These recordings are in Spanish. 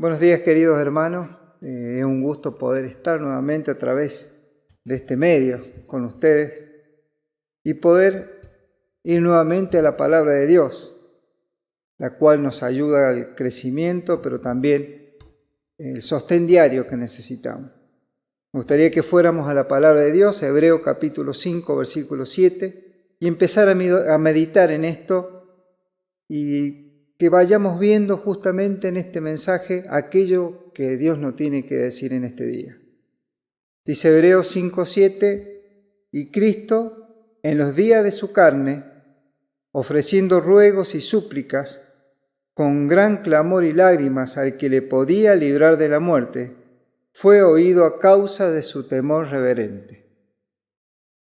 Buenos días, queridos hermanos. Es un gusto poder estar nuevamente a través de este medio con ustedes y poder ir nuevamente a la palabra de Dios, la cual nos ayuda al crecimiento, pero también el sostén diario que necesitamos. Me gustaría que fuéramos a la palabra de Dios, Hebreos capítulo 5, versículo 7, y empezar a meditar en esto y que vayamos viendo justamente en este mensaje aquello que Dios nos tiene que decir en este día. Dice Hebreos 5:7, y Cristo, en los días de su carne, ofreciendo ruegos y súplicas, con gran clamor y lágrimas al que le podía librar de la muerte, fue oído a causa de su temor reverente.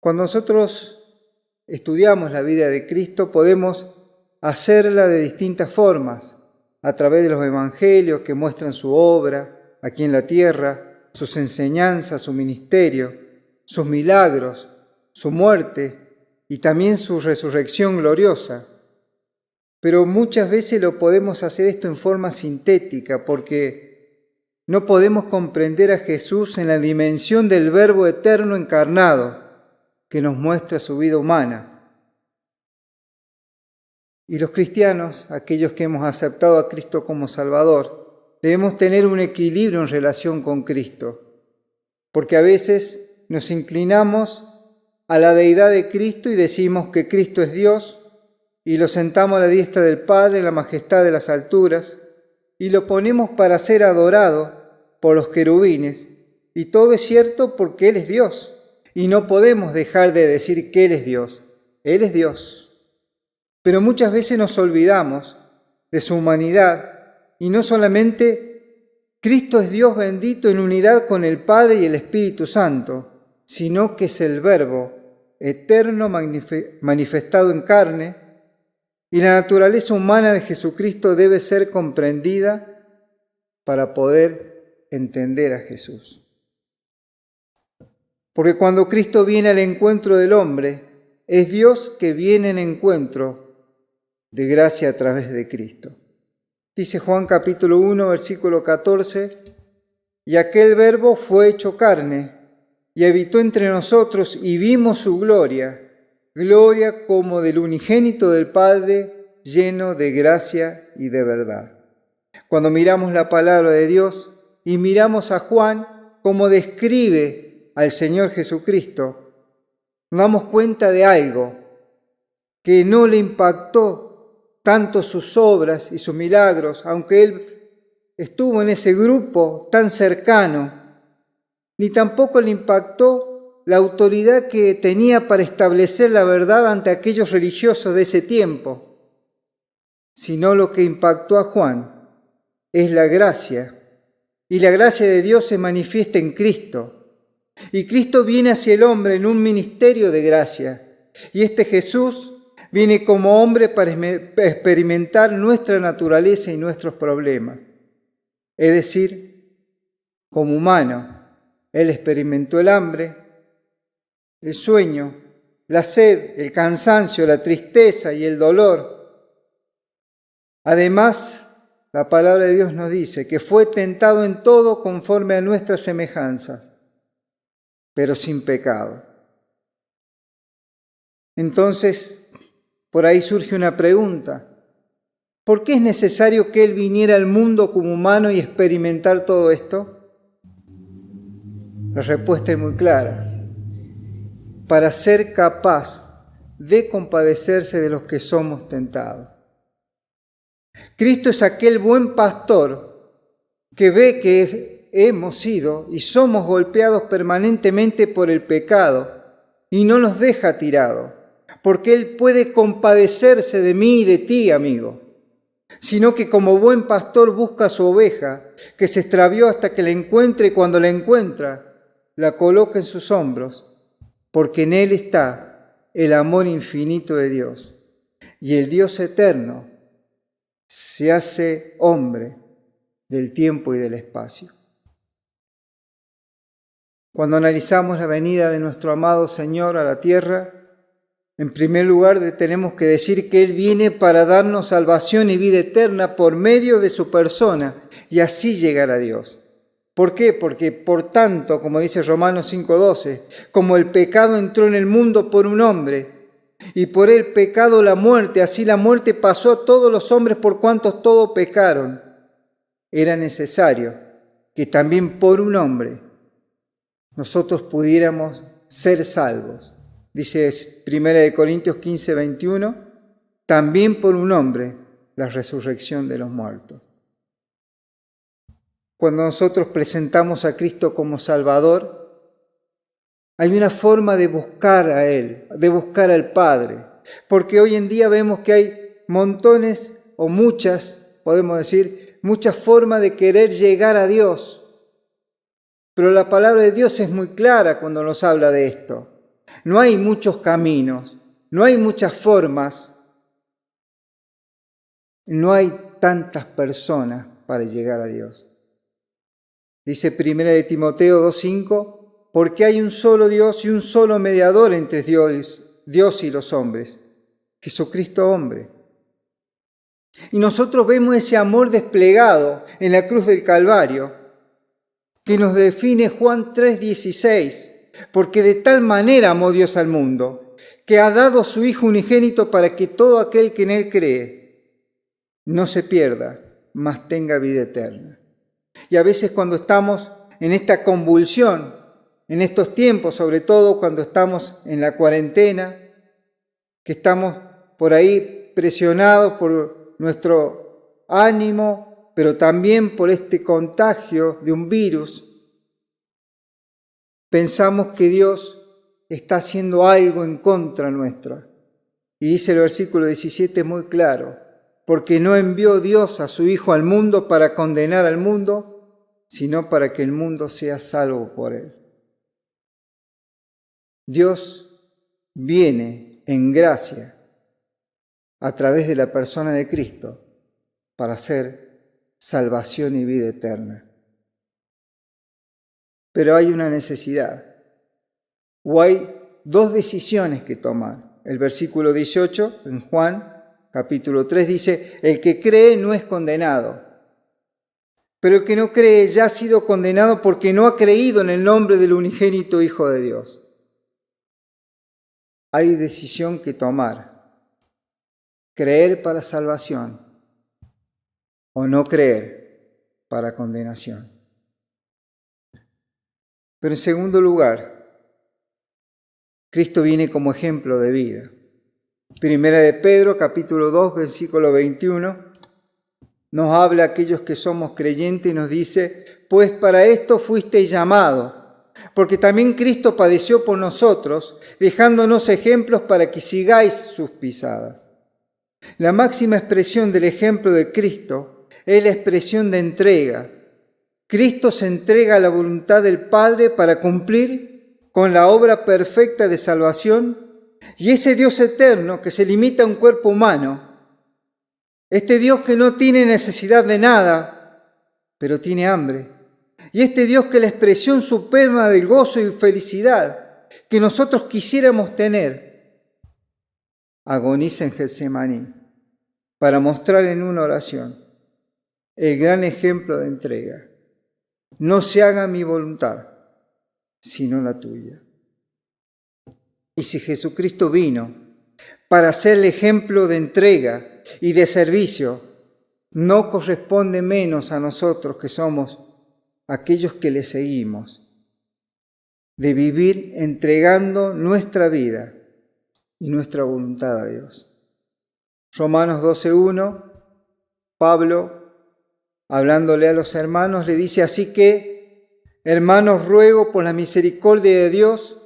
Cuando nosotros estudiamos la vida de Cristo, podemos hacerla de distintas formas, a través de los evangelios que muestran su obra aquí en la tierra, sus enseñanzas, su ministerio, sus milagros, su muerte y también su resurrección gloriosa. Pero muchas veces lo podemos hacer esto en forma sintética porque no podemos comprender a Jesús en la dimensión del Verbo eterno encarnado que nos muestra su vida humana. Y los cristianos, aquellos que hemos aceptado a Cristo como Salvador, debemos tener un equilibrio en relación con Cristo, porque a veces nos inclinamos a la deidad de Cristo y decimos que Cristo es Dios y lo sentamos a la diestra del Padre en la majestad de las alturas y lo ponemos para ser adorado por los querubines, y todo es cierto porque Él es Dios y no podemos dejar de decir que Él es Dios. Él es Dios. Pero muchas veces nos olvidamos de su humanidad y no solamente Cristo es Dios bendito en unidad con el Padre y el Espíritu Santo, sino que es el Verbo eterno manifestado en carne, y la naturaleza humana de Jesucristo debe ser comprendida para poder entender a Jesús. Porque cuando Cristo viene al encuentro del hombre, es Dios que viene en encuentro de gracia a través de Cristo. Dice Juan capítulo 1, versículo 14, y aquel Verbo fue hecho carne y habitó entre nosotros y vimos su gloria, gloria como del unigénito del Padre, lleno de gracia y de verdad. Cuando miramos la palabra de Dios y miramos a Juan como describe al Señor Jesucristo, nos damos cuenta de algo que no le impactó tanto sus obras y sus milagros, aunque él estuvo en ese grupo tan cercano, ni tampoco le impactó la autoridad que tenía para establecer la verdad ante aquellos religiosos de ese tiempo, sino lo que impactó a Juan es la gracia, y la gracia de Dios se manifiesta en Cristo, y Cristo viene hacia el hombre en un ministerio de gracia, y este Jesús viene como hombre para experimentar nuestra naturaleza y nuestros problemas. Es decir, como humano, Él experimentó el hambre, el sueño, la sed, el cansancio, la tristeza y el dolor. Además, la palabra de Dios nos dice que fue tentado en todo conforme a nuestra semejanza, pero sin pecado. Entonces, por ahí surge una pregunta. ¿Por qué es necesario que Él viniera al mundo como humano y experimentar todo esto? La respuesta es muy clara. Para ser capaz de compadecerse de los que somos tentados. Cristo es aquel buen pastor que ve que hemos sido y somos golpeados permanentemente por el pecado y no nos deja tirados, porque Él puede compadecerse de mí y de ti, amigo, sino que como buen pastor busca a su oveja, que se extravió hasta que la encuentre, y cuando la encuentra, la coloca en sus hombros, porque en Él está el amor infinito de Dios. Y el Dios eterno se hace hombre del tiempo y del espacio. Cuando analizamos la venida de nuestro amado Señor a la tierra, En primer lugar, tenemos que decir que Él viene para darnos salvación y vida eterna por medio de su persona y así llegar a Dios. ¿Por qué? Porque por tanto, como dice Romanos 5:12, como el pecado entró en el mundo por un hombre y por el pecado la muerte, así la muerte pasó a todos los hombres por cuantos todos pecaron. Era necesario que también por un hombre nosotros pudiéramos ser salvos. Dice 1 Corintios 15:21, también por un hombre la resurrección de los muertos. Cuando nosotros presentamos a Cristo como Salvador, hay una forma de buscar a Él, de buscar al Padre. Porque hoy en día vemos que hay montones o muchas, podemos decir, muchas formas de querer llegar a Dios. Pero la palabra de Dios es muy clara cuando nos habla de esto. No hay muchos caminos, no hay muchas formas, no hay tantas personas para llegar a Dios. Dice 1 Timoteo 2:5, porque hay un solo Dios y un solo mediador entre Dios y los hombres, Jesucristo hombre. Y nosotros vemos ese amor desplegado en la cruz del Calvario, que nos define Juan 3:16, porque de tal manera amó Dios al mundo, que ha dado a su Hijo unigénito para que todo aquel que en Él cree no se pierda, mas tenga vida eterna. Y a veces cuando estamos en esta convulsión, en estos tiempos, sobre todo cuando estamos en la cuarentena, que estamos por ahí presionados por nuestro ánimo, pero también por este contagio de un virus, pensamos que Dios está haciendo algo en contra nuestra. Y dice el versículo 17 muy claro, porque no envió Dios a su Hijo al mundo para condenar al mundo, sino para que el mundo sea salvo por Él. Dios viene en gracia a través de la persona de Cristo para hacer salvación y vida eterna. Pero hay una necesidad, o hay dos decisiones que tomar. El versículo 18 en Juan, capítulo 3, dice, el que cree no es condenado, pero el que no cree ya ha sido condenado porque no ha creído en el nombre del unigénito Hijo de Dios. Hay decisión que tomar, creer para salvación o no creer para condenación. Pero en segundo lugar, Cristo viene como ejemplo de vida. Primera de Pedro, capítulo 2, versículo 21, nos habla a aquellos que somos creyentes y nos dice, pues para esto fuisteis llamados, porque también Cristo padeció por nosotros, dejándonos ejemplos para que sigáis sus pisadas. La máxima expresión del ejemplo de Cristo es la expresión de entrega. Cristo se entrega a la voluntad del Padre para cumplir con la obra perfecta de salvación, y ese Dios eterno que se limita a un cuerpo humano, este Dios que no tiene necesidad de nada, pero tiene hambre, y este Dios que es la expresión suprema del gozo y felicidad que nosotros quisiéramos tener, agoniza en Getsemaní para mostrar en una oración el gran ejemplo de entrega. No se haga mi voluntad, sino la tuya. Y si Jesucristo vino para ser el ejemplo de entrega y de servicio, no corresponde menos a nosotros que somos aquellos que le seguimos, de vivir entregando nuestra vida y nuestra voluntad a Dios. Romanos 12:1, Pablo, hablándole a los hermanos, le dice, así que, hermanos, ruego por la misericordia de Dios,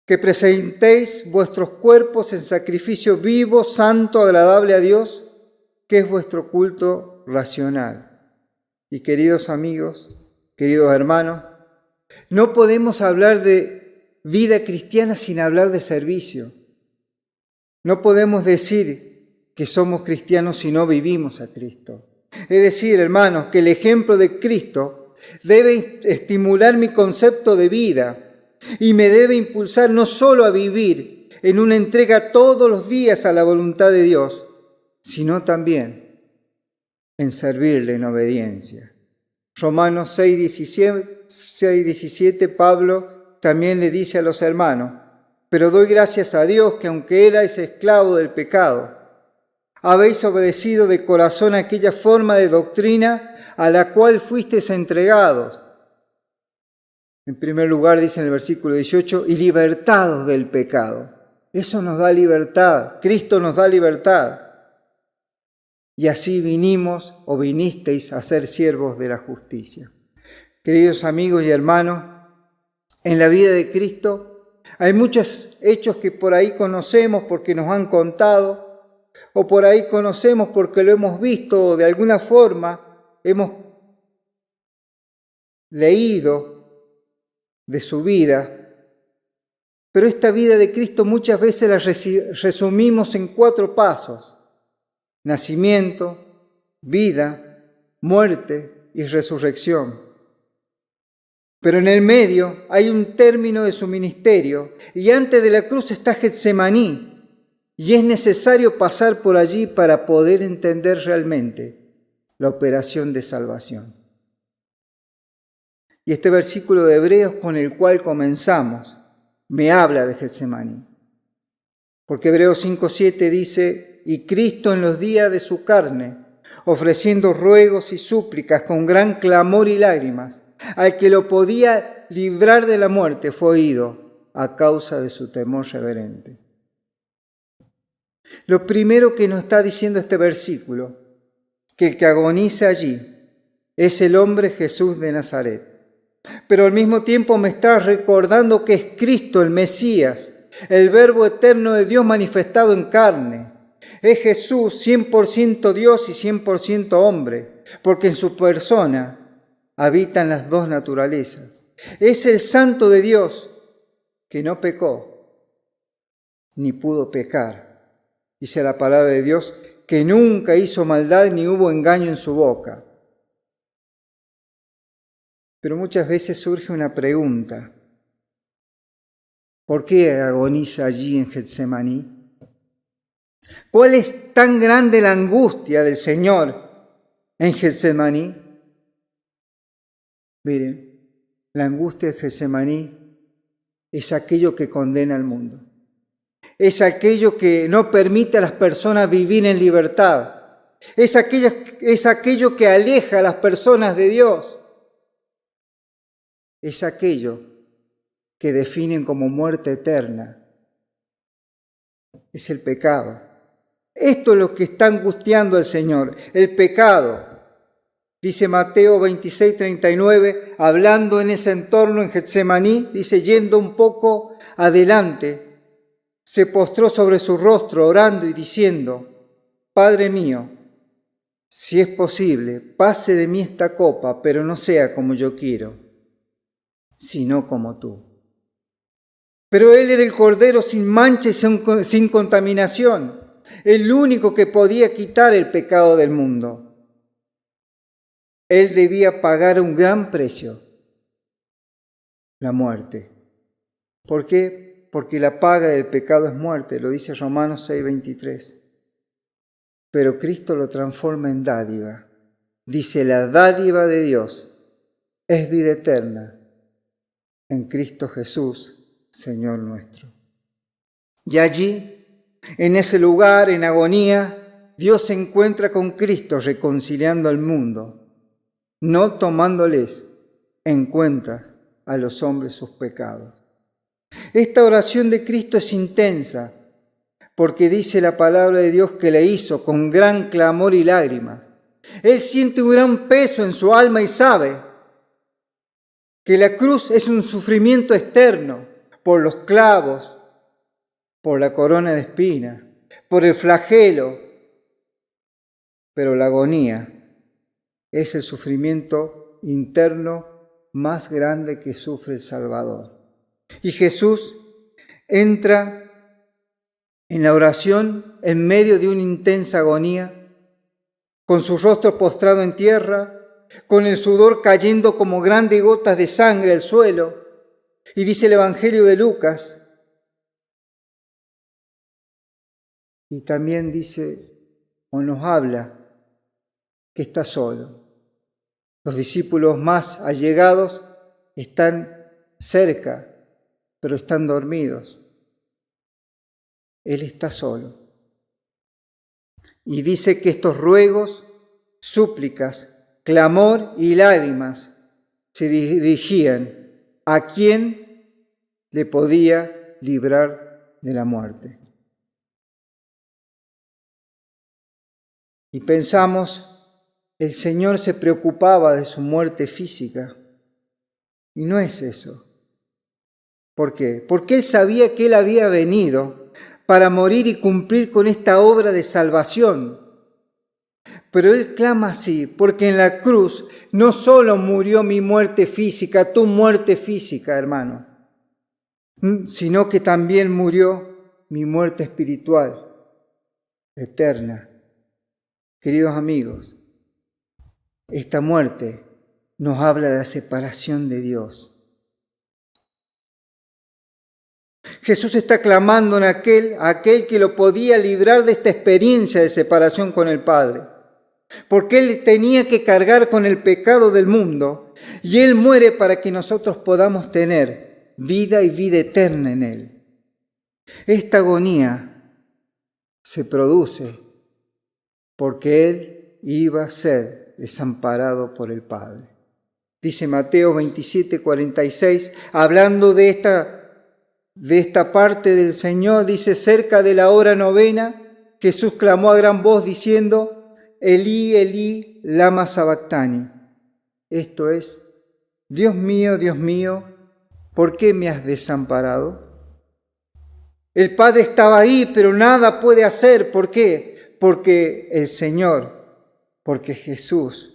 que presentéis vuestros cuerpos en sacrificio vivo, santo, agradable a Dios, que es vuestro culto racional. Y queridos amigos, queridos hermanos, no podemos hablar de vida cristiana sin hablar de servicio. No podemos decir que somos cristianos si no vivimos a Cristo. Es decir, hermanos, que el ejemplo de Cristo debe estimular mi concepto de vida y me debe impulsar no solo a vivir en una entrega todos los días a la voluntad de Dios, sino también en servirle en obediencia. Romanos 6:17, Pablo también le dice a los hermanos: pero doy gracias a Dios que aunque erais esclavo del pecado, habéis obedecido de corazón aquella forma de doctrina a la cual fuisteis entregados. En primer lugar, dice en el versículo 18, y libertados del pecado. Eso nos da libertad. Cristo nos da libertad. Y así vinimos o vinisteis a ser siervos de la justicia. Queridos amigos y hermanos, en la vida de Cristo hay muchos hechos que por ahí conocemos porque nos han contado, o por ahí conocemos porque lo hemos visto o de alguna forma hemos leído de su vida. Pero esta vida de Cristo muchas veces la resumimos en 4 pasos: nacimiento, vida, muerte y resurrección. Pero en el medio hay un término de su ministerio y antes de la cruz está Getsemaní y es necesario pasar por allí para poder entender realmente la operación de salvación. Y este versículo de Hebreos con el cual comenzamos me habla de Getsemaní. Porque Hebreos 5:7 dice: y Cristo en los días de su carne, ofreciendo ruegos y súplicas con gran clamor y lágrimas, al que lo podía librar de la muerte, fue oído a causa de su temor reverente. Lo primero que nos está diciendo este versículo, que el que agoniza allí es el hombre Jesús de Nazaret. Pero al mismo tiempo me está recordando que es Cristo el Mesías, el Verbo eterno de Dios manifestado en carne. Es Jesús 100% Dios y 100% hombre, porque en su persona habitan las dos naturalezas. Es el Santo de Dios que no pecó ni pudo pecar. Dice la palabra de Dios que nunca hizo maldad ni hubo engaño en su boca. Pero muchas veces surge una pregunta: ¿por qué agoniza allí en Getsemaní? ¿Cuál es tan grande la angustia del Señor en Getsemaní? Miren, la angustia de Getsemaní es aquello que condena al mundo. Es aquello que no permite a las personas vivir en libertad. Es aquello que aleja a las personas de Dios. Es aquello que definen como muerte eterna. Es el pecado. Esto es lo que está angustiando al Señor, el pecado. Dice Mateo 26:39, hablando en ese entorno en Getsemaní, dice, yendo un poco adelante, se postró sobre su rostro orando y diciendo: Padre mío, si es posible, pase de mí esta copa, pero no sea como yo quiero, sino como tú. Pero Él era el Cordero sin mancha y sin contaminación, el único que podía quitar el pecado del mundo. Él debía pagar un gran precio, la muerte. ¿Por qué? Porque la paga del pecado es muerte, lo dice Romanos 6:23. Pero Cristo lo transforma en dádiva. Dice: la dádiva de Dios es vida eterna en Cristo Jesús, Señor nuestro. Y allí, en ese lugar, en agonía, Dios se encuentra con Cristo reconciliando al mundo, no tomándoles en cuenta a los hombres sus pecados. Esta oración de Cristo es intensa, porque dice la palabra de Dios que le hizo con gran clamor y lágrimas. Él siente un gran peso en su alma y sabe que la cruz es un sufrimiento externo por los clavos, por la corona de espinas, por el flagelo, pero la agonía es el sufrimiento interno más grande que sufre el Salvador. Y Jesús entra en la oración en medio de una intensa agonía, con su rostro postrado en tierra, con el sudor cayendo como grandes gotas de sangre al suelo. Y dice el Evangelio de Lucas y también dice o nos habla que está solo. Los discípulos más allegados están cerca, pero están dormidos. Él está solo. Y dice que estos ruegos, súplicas, clamor y lágrimas se dirigían a quien le podía librar de la muerte. Y pensamos, el Señor se preocupaba de su muerte física. Y no es eso. ¿Por qué? Porque Él sabía que Él había venido para morir y cumplir con esta obra de salvación. Pero Él clama así, porque en la cruz no solo murió mi muerte física, tu muerte física, hermano, sino que también murió mi muerte espiritual, eterna. Queridos amigos, esta muerte nos habla de la separación de Dios. Jesús está clamando en aquel que lo podía librar de esta experiencia de separación con el Padre, porque Él tenía que cargar con el pecado del mundo y Él muere para que nosotros podamos tener vida y vida eterna en Él. Esta agonía se produce porque Él iba a ser desamparado por el Padre. Dice Mateo 27:46, hablando de esta parte del Señor, dice, cerca de la hora novena, Jesús clamó a gran voz diciendo, Elí, Elí, lama sabactani. Esto es, Dios mío, ¿por qué me has desamparado? El Padre estaba ahí, pero nada puede hacer. ¿Por qué? Porque el Señor, porque Jesús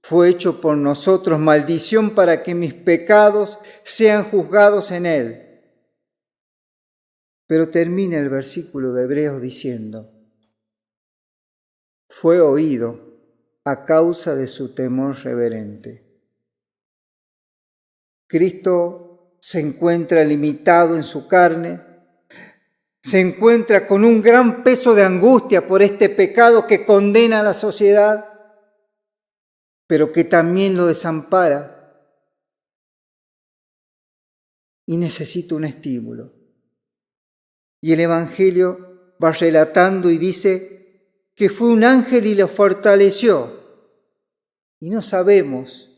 fue hecho por nosotros maldición para que mis pecados sean juzgados en Él. Pero termina el versículo de Hebreos diciendo, fue oído a causa de su temor reverente. Cristo se encuentra limitado en su carne, se encuentra con un gran peso de angustia por este pecado que condena a la sociedad, pero que también lo desampara y necesita un estímulo. Y el Evangelio va relatando y dice que fue un ángel y lo fortaleció. Y no sabemos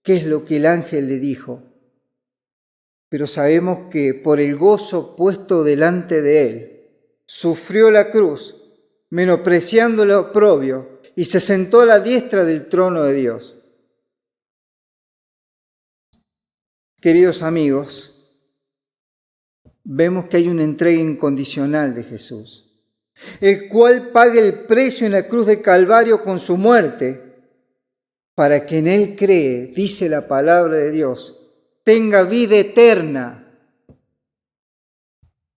qué es lo que el ángel le dijo, pero sabemos que por el gozo puesto delante de él, sufrió la cruz, menospreciando el oprobio, y se sentó a la diestra del trono de Dios. Queridos amigos, vemos que hay una entrega incondicional de Jesús, el cual paga el precio en la cruz del Calvario con su muerte, para que en Él cree, dice la palabra de Dios, tenga vida eterna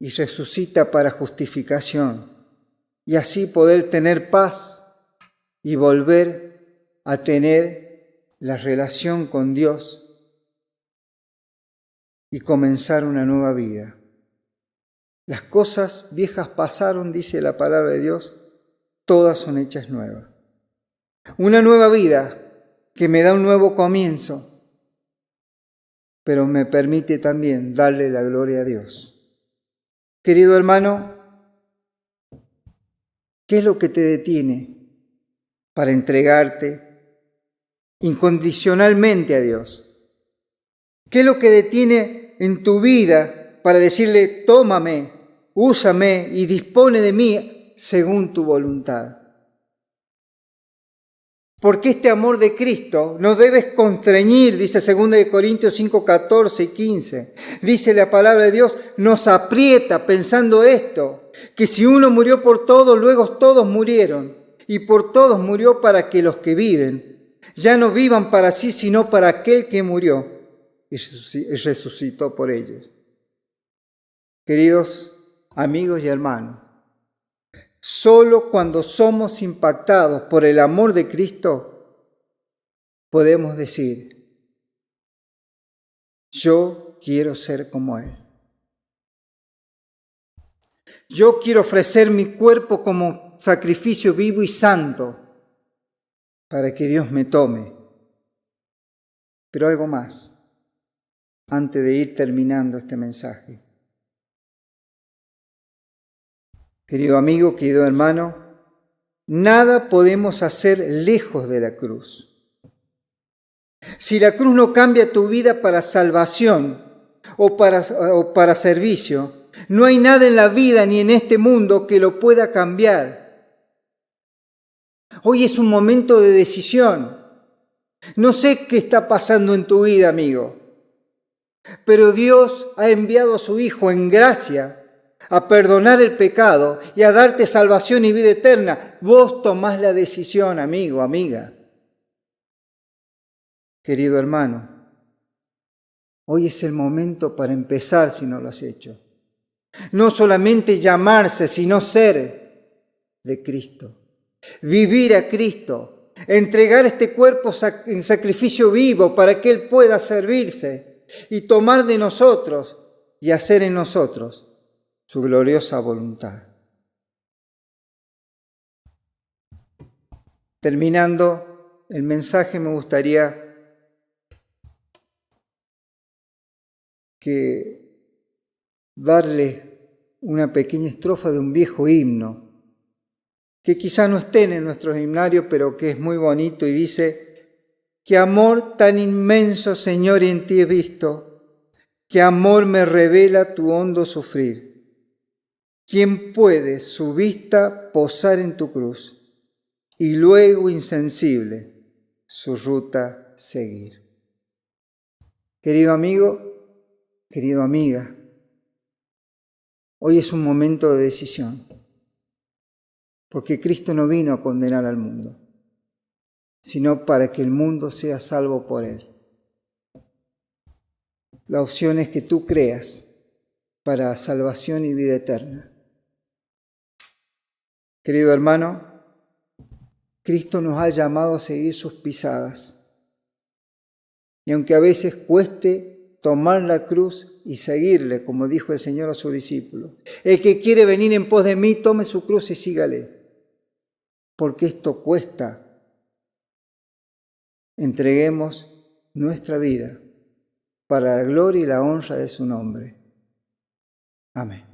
y resucita para justificación, y así poder tener paz y volver a tener la relación con Dios y comenzar una nueva vida. Las cosas viejas pasaron, dice la palabra de Dios, todas son hechas nuevas. Una nueva vida que me da un nuevo comienzo, pero me permite también darle la gloria a Dios. Querido hermano, ¿qué es lo que te detiene para entregarte incondicionalmente a Dios? ¿Qué es lo que detiene en tu vida para decirle, tómame, úsame y dispone de mí según tu voluntad? Porque este amor de Cristo nos debe constreñir, dice 2 Corintios 5, 14 y 15. Dice la palabra de Dios, nos aprieta pensando esto, que si uno murió por todos, luego todos murieron. Y por todos murió para que los que viven ya no vivan para sí, sino para aquel que murió y resucitó por ellos. Queridos amigos y hermanos, solo cuando somos impactados por el amor de Cristo podemos decir, yo quiero ser como Él. Yo quiero ofrecer mi cuerpo como sacrificio vivo y santo para que Dios me tome. Pero algo más, antes de ir terminando este mensaje. Querido amigo, querido hermano, nada podemos hacer lejos de la cruz. Si la cruz no cambia tu vida para salvación o para servicio, no hay nada en la vida ni en este mundo que lo pueda cambiar. Hoy es un momento de decisión. No sé qué está pasando en tu vida, amigo, pero Dios ha enviado a su Hijo en gracia a perdonar el pecado y a darte salvación y vida eterna. Vos tomás la decisión, amigo, amiga. Querido hermano, hoy es el momento para empezar si no lo has hecho. No solamente llamarse, sino ser de Cristo. Vivir a Cristo. Entregar este cuerpo en sacrificio vivo para que Él pueda servirse y tomar de nosotros y hacer en nosotros su gloriosa voluntad. Terminando el mensaje, me gustaría darle una pequeña estrofa de un viejo himno, que quizá no esté en nuestro himnario, pero que es muy bonito y dice: qué amor tan inmenso, Señor, en ti he visto, qué amor me revela tu hondo sufrir. ¿Quién puede su vista posar en tu cruz y luego insensible su ruta seguir? Querido amigo, querido amiga, hoy es un momento de decisión, porque Cristo no vino a condenar al mundo, sino para que el mundo sea salvo por Él. La opción es que tú creas para salvación y vida eterna. Querido hermano, Cristo nos ha llamado a seguir sus pisadas. Y aunque a veces cueste tomar la cruz y seguirle, como dijo el Señor a sus discípulos, el que quiere venir en pos de mí, tome su cruz y sígale. Porque esto cuesta. Entreguemos nuestra vida para la gloria y la honra de su nombre. Amén.